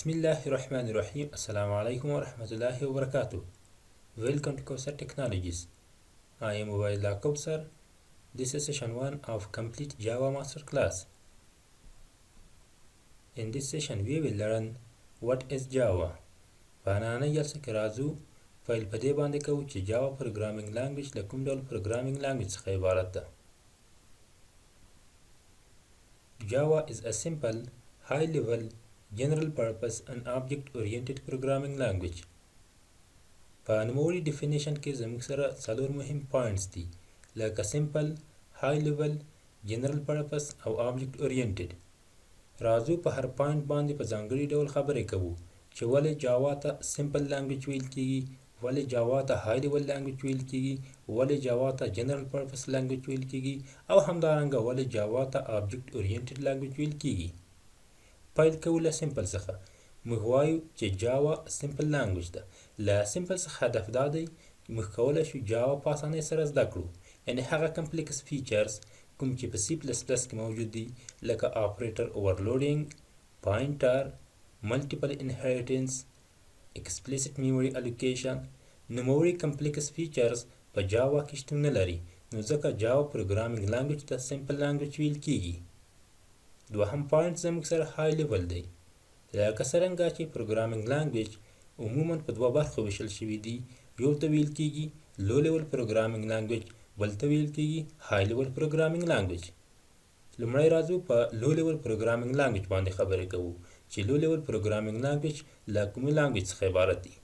Bismillahirrahmanirrahim. Assalamu alaikum wa rahmatullahi wa barakatuh. Welcome to Kausar Technologies. I am Ubaidullah Kausar. This is session 1 of complete Java masterclass. In this session we will learn what is Java. Banana yalsa kirazu file pade bande kow چې Java programming language د کوم ډول programming language څخه عبارت ده. Java is a simple, high-level, general-purpose and object-oriented programming language. په نوموړي definition کې زموږ سره څلور مهم points دي لکه simple, high-level, general-purpose او object-oriented. راځو په هر point باندې په ځانګړي ډول خبرې کوو چې ولې Java ته simple language ویل کیږي، ولې Java ته high-level language ویل کیږي، ولې Java ته general-purpose language ویل کیږي او همدارنګه ولې Java ته object-oriented language ویل کیږي. پیل کوو له سمپل څخه. موږ وایو چې جاوا سمپل لانګویج ده. له سمپل څخه هدف دا دی موږ کولی شو جاوا په اسانۍ سره زده کړو، یعنې هغه کمپلیکس فیچرز کوم چې په سی پلس پلس کې موجود دي لکه آپریټر اوورلوډینګ، پاینټر، ملټیپل انهریټنس، ایکسپلیسیټ میموري الوکیشن، نوموړي کمپلیکس فیچرز په جاوا کې شتون نه لري، نو ځکه جاوا پروګرامینګ لانګویج ته سمپل لانګویج ویل کیږي. دوهم پوینټ زموږ سره های لیول دی. لکه څرنګه چې پروګرامینګ لانګویج عموما په دوه برخو ویشل شوي دي، یو ته ویل کیږي لو لیول پروګرامینګ لانګویج، بل ته ویل کیږي های لیول پروګرامینګ لانګویج. لومړی راځو په لو لیول پروګرامینګ لانګویج باندې خبرې کوو چې لو لیول پروګرامینګ لانګویج له کومې لانګویج څخه عبارت دی.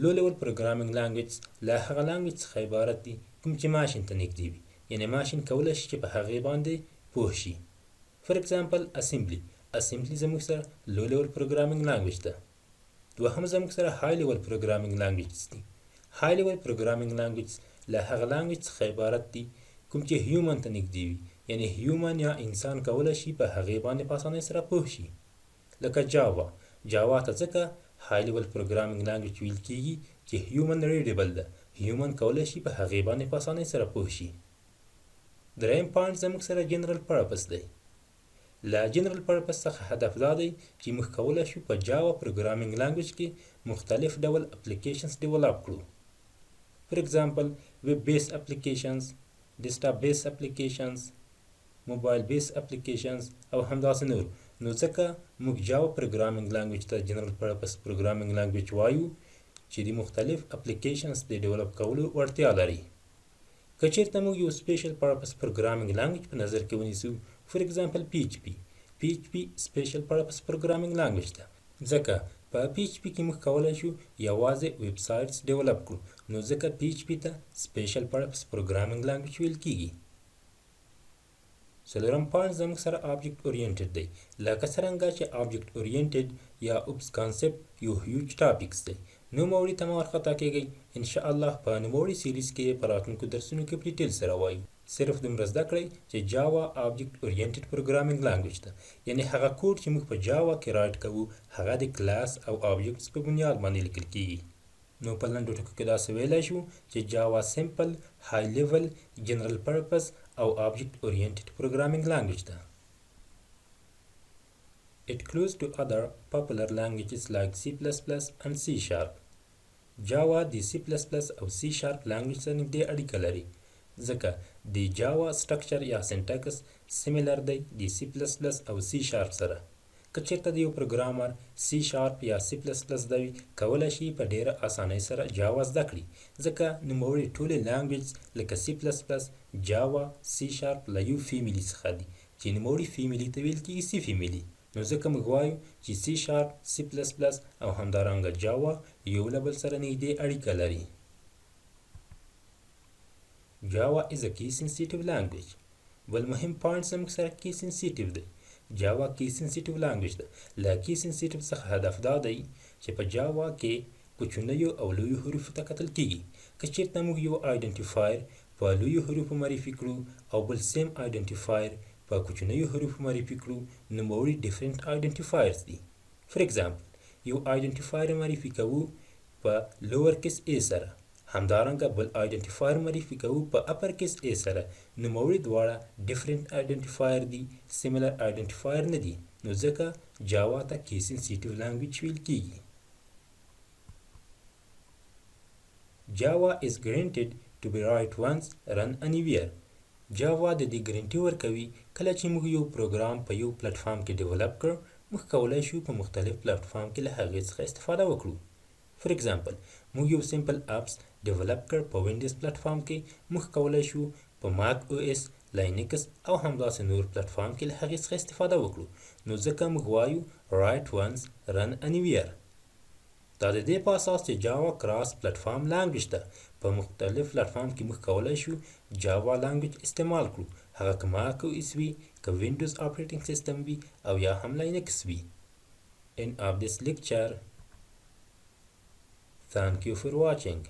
لو لیول پروګرامینګ لانګویج له هغه لانګویج څخه عبارت دی کوم چې ماشین ته نږدې وي، یعنې ماشین کولی شي چې په هغې باندې پوه شي. For example, assembly. Assembly زموږ سره low level programming language ده. دوهم زموږ سره high level programming languages دي. high level programming language له هغه language څخه عبارت دي کوم چې human ته نږدې وي، یعنی human یا انسان کولی شي په هغې باندې په اسانۍ سره پوه شي. لکه جاوا. جاوا ته ځکه high level programming language ویل کیږي چې human readable ده. human کولی شي په هغې باندې په اسانۍ سره پوه شي. دریم پوینټ زموږ سره general purpose دی. له جنرال پرپس څخه هدف دا دی چې موږ کولی شو په جاوا پروګرامینګ لانګویج کې مختلف ډول اپلیکیشنز ډیولپ کړو. فور ایگزامپل ویب بیس اپلیکیشنز، ډیسکټاپ بیس اپلیکیشنز، موبایل بیس اپلیکیشنز او همداسې نور. نو ځکه موږ جاوا پروګرامینګ لانګویج ته جنرال پرپس پروګرامینګ لانګویج وایو چې د مختلف اپلیکیشنز د ډیولپ کولو وړتیا لري. که چیرته موږ یو سپیشل پرپس پروګرامینګ لانګویج په نظر کې ونیسو، فور ایگزامپل PHP سپیشل پرپس پروګرامینګ لانګویج ده، ځکه په PHP کې موږ کولی شو یوازې ویب سایټس ډیولپ کړو، نو ځکه PHP ته سپیشل پرپس پروګرامینګ لانګویج ویل کیږي. څلورم پوینټ زموږ سره آبجیکټ اورینټډ دی. لکه څرنګه چې آبجیکټ اورینټډ یا اوپس کانسپټ یو هیوج ټاپکس دی. نوموړي ته مه وارخطا کیږئ، انشاءالله په نوموړي سیریز کې په راتلونکو درسونو کې په ډیټیل سره وایو. صرف دومره زده کړئ چې جاوا آبجیکټ اورینټډ پروګرامینګ لانګویج ده، یعنې هغه کوډ چې موږ په جاوا کې رایټ کوو هغه د کلاس او آبجیکټس په بنیاد باندې لیکل کیږي. نو په لنډو ټکو کې داسې ویلی شو چې جاوا سمپل، های لیول، جنرال پرپس او آبجیکټ اورینټډ پروګرامینګ لانګویج ده. It close to other popular languages like C++ and C#. جاوا د C++ او C# لانګویج سره نږدې اړیکه لري، ځکه د جاوا سټرکچر یا سینټکس سیمیلر دی د C++ او C# سره. که چیرته د یو پروګرامر C# یا C++ زده وي، کولی شي په ډیره اسانۍ سره جاوا زده کړي، ځکه نوموړي ټولې لانګویج لکه C++، جاوا، C# له یو فیمیلي څخه دي چې نوموړي فیمیلي ته ویل کیږي C فیمیلي. نو ځکه موږ وایو چې C#، C++ او همدارنګه جاوا یو له بل سره نږدې اړیکه لري. Java is a key sensitive language. بل مهم پوینټ زموږ سره key sensitive دی. جاوا key sensitive language ده. له key sensitive څخه هدف دا دی چې په جاوا کې کوچنیو او لویو حروفو ته کتل کیږي. که چیرته موږ یو آیډنټیفایر په لویو حروفو معرفي کړو او بل سیم آیډنټیفایر په کوچنیو حروفو معرفي کړو، نوموړي ډیفرنٹ آیډنټیفایرز دي. فور ایگزامپل یو آیډنټیفایر معرفي کوو په لوور کیس A سره، همدارنګه بل آیډنټیفایر معرفي کوو په اپر کیس A سره، نوموړي دواړه ډیفرنٹ آیډنټیفایر دي، سیمیلر آیډنټیفایر نه دي. نو ځکه جاوا ته کیس سنسیټیو لانګویج ویل کیږي. Java is guaranteed to be write once, run anywhere. جاوا د دې ګارنټي ورکوي کله چې موږ یو پروګرام په یو پلیټفارم کې ډیولپ کړ موږ کولی شو په مختلف پلیټفارم کې له هغې څخه استفاده وکړو. فور ایگزامپل موږ یو سمپل اپس ډیولپ کړ په وینډوز پلیټفارم کې موږ کولی شو په ماک او اس، لاینکس او همداسې نور پلیټفارم کې له هغې څخه استفاده وکړو. نو ځکه موږ وایو write once, run anywhere. دا د دې په اساس چې جاوا کراس پلیټفارم لانګویج ده. په مختلف پلیټفارم کې موږ کولی شو جاوا لانګویج استعمال کړو، هغه که ماک او اس وي، که وینډوز اپریټینګ سیسټم وي او یا هم لاینکس وي. End of this lecture. Thank you for watching.